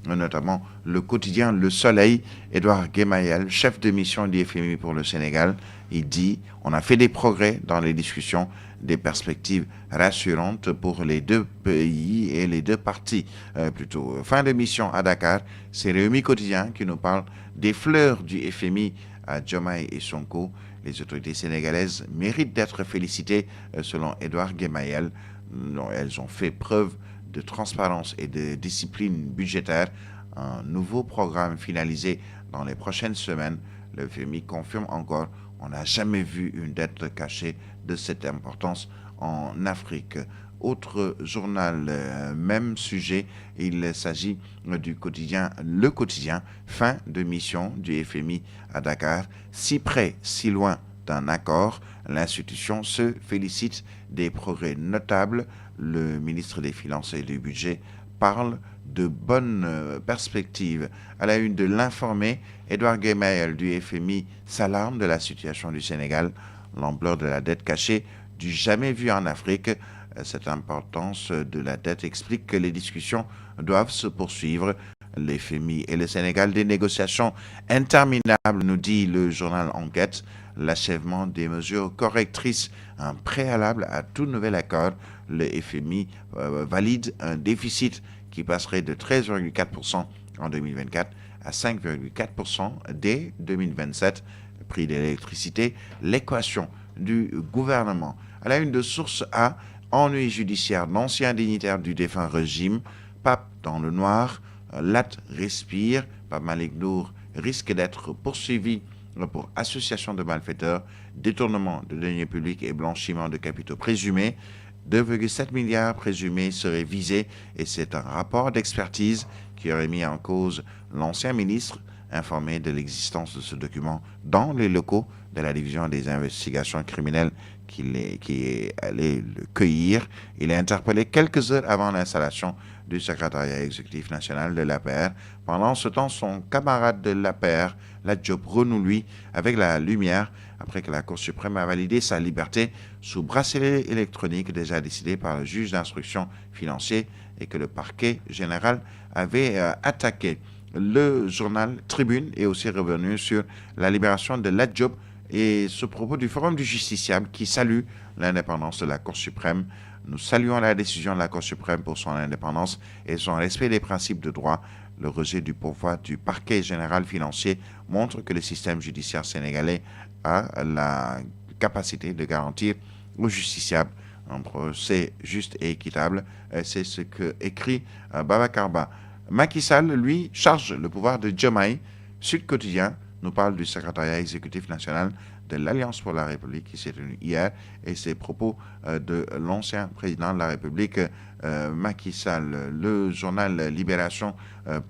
notamment le quotidien Le Soleil. Edouard Gemayel, chef de mission du FMI pour le Sénégal, il dit « On a fait des progrès dans les discussions, des perspectives rassurantes pour les deux pays et les deux parties. » Plutôt. Fin de mission à Dakar, c'est Réumi Quotidien qui nous parle des fleurs du FMI à Diomaye et Sonko. Les autorités sénégalaises méritent d'être félicitées selon Edouard Gemayel. Elles ont fait preuve de transparence et de discipline budgétaire. Un nouveau programme finalisé dans les prochaines semaines. Le FMI confirme encore, on n'a jamais vu une dette cachée de cette importance en Afrique. Autre journal, même sujet, il s'agit du quotidien Le Quotidien, fin de mission du FMI à Dakar. Si près, si loin d'un accord, l'institution se félicite des progrès notables. Le ministre des Finances et du Budget parle de bonnes perspectives. À la une de l'Informé, Edouard Gemayel du FMI s'alarme de la situation du Sénégal, l'ampleur de la dette cachée du jamais vu en Afrique. Cette importance de la dette explique que les discussions doivent se poursuivre. Le FMI et le Sénégal, des négociations interminables, nous dit le journal Enquête. L'achèvement des mesures correctrices, un préalable à tout nouvel accord. Le FMI valide un déficit qui passerait de 13,4% en 2024 à 5,4% dès 2027. Prix de l'électricité, l'équation du gouvernement. À la une de Source A, ennui judiciaire d'anciens dignitaires du défunt régime. Pape dans le noir, Lat respire. Pape Malick Ndour risque d'être poursuivi pour association de malfaiteurs, détournement de deniers publics et blanchiment de capitaux présumés. 2,7 milliards présumés seraient visés et c'est un rapport d'expertise qui aurait mis en cause l'ancien ministre, informé de l'existence de ce document dans les locaux de la division des investigations criminelles qui est allé le cueillir. Il est interpellé quelques heures avant l'installation du secrétariat exécutif national de l'APR. Pendant ce temps, son camarade de l'APR, Lat Diop, renoue lui avec la lumière après que la Cour suprême a validé sa liberté sous bracelet électronique déjà décidé par le juge d'instruction financier et que le parquet général avait attaqué. Le journal Tribune est aussi revenu sur la libération de Lat Diop et ce propos du Forum du justiciable qui salue l'indépendance de la Cour suprême. Nous saluons la décision de la Cour suprême pour son indépendance et son respect des principes de droit. Le rejet du pouvoir du parquet général financier montre que le système judiciaire sénégalais a la capacité de garantir aux justiciables un procès juste et équitable. C'est ce que écrit Babacar Ba. Macky Sall, lui, charge le pouvoir de Diomaye. Sud Quotidien nous parle du secrétariat exécutif national de l'Alliance pour la République qui s'est tenu hier et ses propos de l'ancien président de la République, Macky Sall. Le journal Libération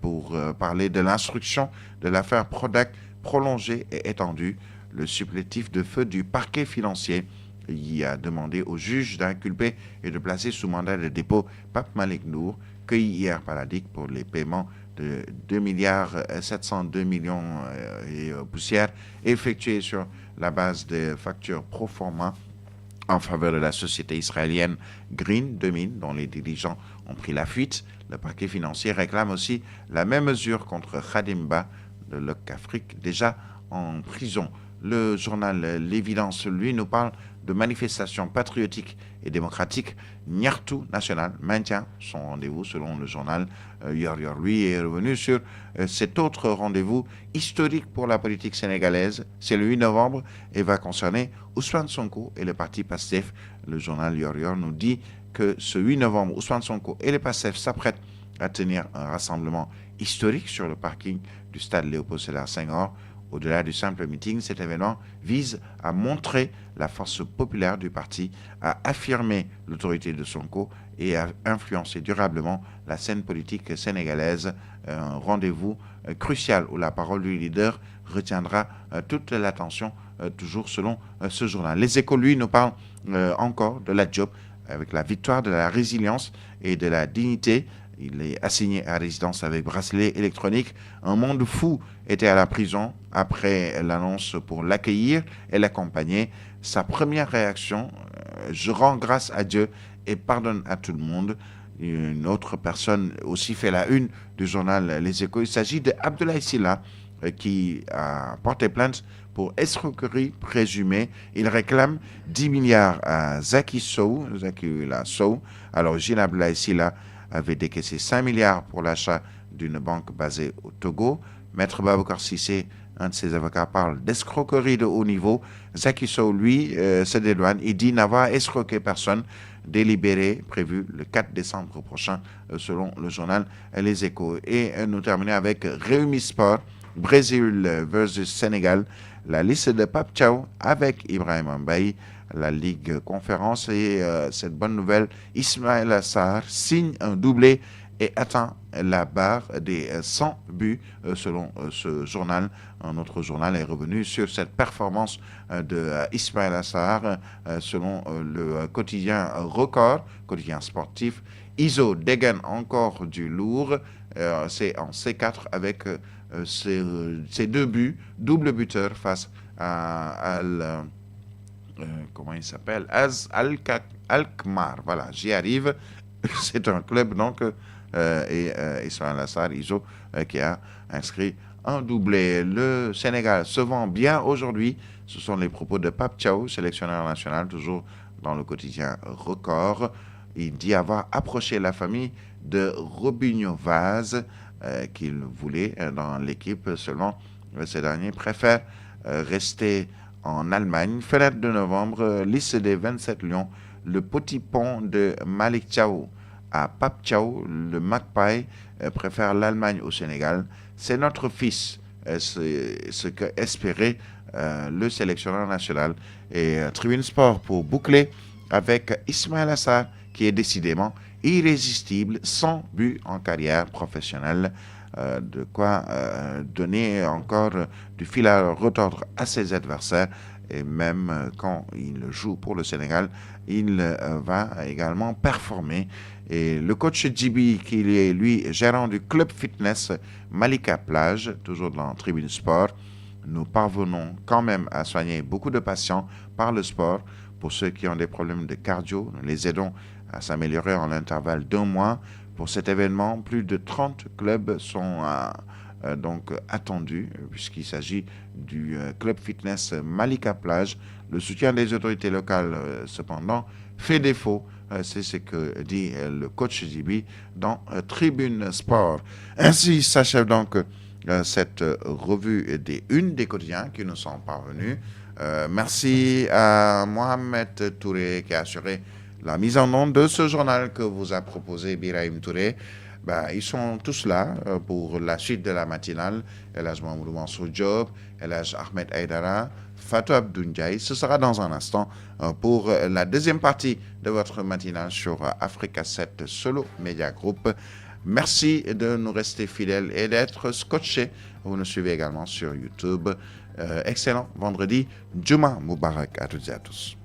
pour parler de l'instruction de l'affaire Prodac prolongée et étendue. Le supplétif de feu du parquet financier y a demandé au juge d'inculper et de placer sous mandat de dépôt Pape Malick Ndour, cueilli hier par la DIC pour les paiements de 2 milliards 702 millions et poussières effectués sur la base de factures pro forma en faveur de la société israélienne Green 2000, dont les dirigeants ont pris la fuite. Le parquet financier réclame aussi la même mesure contre Khadimba de Locafrique, déjà en prison. Le journal L'Évidence, lui, nous parle de manifestations patriotiques et démocratiques. Niartou National maintient son rendez-vous selon le journal. Yor Yor, lui, est revenu sur cet autre rendez-vous historique pour la politique sénégalaise. C'est le 8 novembre et va concerner Ousmane Sonko et le parti PASTEF. Le journal Yor Yor nous dit que ce 8 novembre, Ousmane Sonko et le PASTEF s'apprêtent à tenir un rassemblement historique sur le parking du stade Léopold Sédar Senghor. Au-delà du simple meeting, cet événement vise à montrer la force populaire du parti, à affirmer l'autorité de Sonko et à influencer durablement la scène politique sénégalaise. Un rendez-vous crucial où la parole du leader retiendra toute l'attention, toujours selon ce journal. Les Échos, lui, nous parlent encore de Lat Diop avec la victoire de la résilience et de la dignité. Il est assigné à résidence avec bracelet électronique. Un monde fou était à la prison après l'annonce pour l'accueillir et l'accompagner. Sa première réaction, je rends grâce à Dieu et pardonne à tout le monde. Une autre personne aussi fait la une du journal Les Échos. Il s'agit de Abdoulaye Sylla qui a porté plainte pour escroquerie présumée. Il réclame 10 milliards à Zaki Sow. À l'origine, Abdoulaye Sylla avait décaissé 5 milliards pour l'achat d'une banque basée au Togo. Maître Babacar Cissé, un de ses avocats, parle d'escroquerie de haut niveau. Zaki Sow, lui, se dédouane. Il dit n'avoir escroqué personne. Délibéré prévu le 4 décembre prochain, selon le journal Les Échos. Et nous terminons avec Réumi Sport, Brésil versus Sénégal. La liste de Pape Thiaw avec Ibrahima Mbaye, la Ligue Conférence. Et cette bonne nouvelle, Ismaïla Sarr signe un doublé et atteint la barre des 100 buts selon ce journal. Un autre journal est revenu sur cette performance de Ismaïla Sarr selon le quotidien Record, quotidien sportif. Iso dégaine encore du lourd, c'est en C4 avec ses 2 buts, double buteur face à comment il s'appelle, Alkmaar. Voilà, j'y arrive. C'est un club donc et Ismaïla Sarr, Iso, qui a inscrit un doublé. Le Sénégal se vend bien aujourd'hui. Ce sont les propos de Pape Thiaw, sélectionneur national, toujours dans le quotidien Record. Il dit avoir approché la famille de Robinho Vaz qu'il voulait dans l'équipe. Seulement, ces derniers préfèrent rester en Allemagne. Fenêtre de novembre, liste des 27 lions. Le petit pont de Malick Thiaw à Pape Thiaw, le Magpie préfère l'Allemagne au Sénégal. C'est notre fils, c'est ce qu'espérait le sélectionneur national. Et Tribune Sport pour boucler avec Ismaïla Sarr, qui est décidément irrésistible, 100 buts en carrière professionnelle. De quoi donner encore du fil à retordre à ses adversaires. Et même quand il joue pour le Sénégal, il va également performer. Et le coach Djibi, qui est lui gérant du club fitness Malika Plage, toujours dans Tribune Sport, nous parvenons quand même à soigner beaucoup de patients par le sport. Pour ceux qui ont des problèmes de cardio, nous les aidons à s'améliorer en l'intervalle d'1 mois. Pour cet événement, plus de 30 clubs sont donc attendus, puisqu'il s'agit du club fitness Malika Plage. Le soutien des autorités locales, cependant, fait défaut. C'est ce que dit le coach Djibi dans Tribune Sport. Ainsi s'achève donc cette revue des unes des quotidiens qui nous sont parvenus. Merci à Mohamed Touré qui a assuré la mise en onde de ce journal que vous a proposé Birahim Touré. Ils sont tous là pour la suite de la matinale. El Hadj Mamadou Mansour Diop, El Hadj Ahmed Aïdara, Fatou Abdou Ndiaye. Ce sera dans un instant pour la deuxième partie de votre matinale sur Africa 7 Solo Media Group. Merci de nous rester fidèles et d'être scotchés. Vous nous suivez également sur YouTube. Excellent vendredi. Juma Moubarak à toutes et à tous.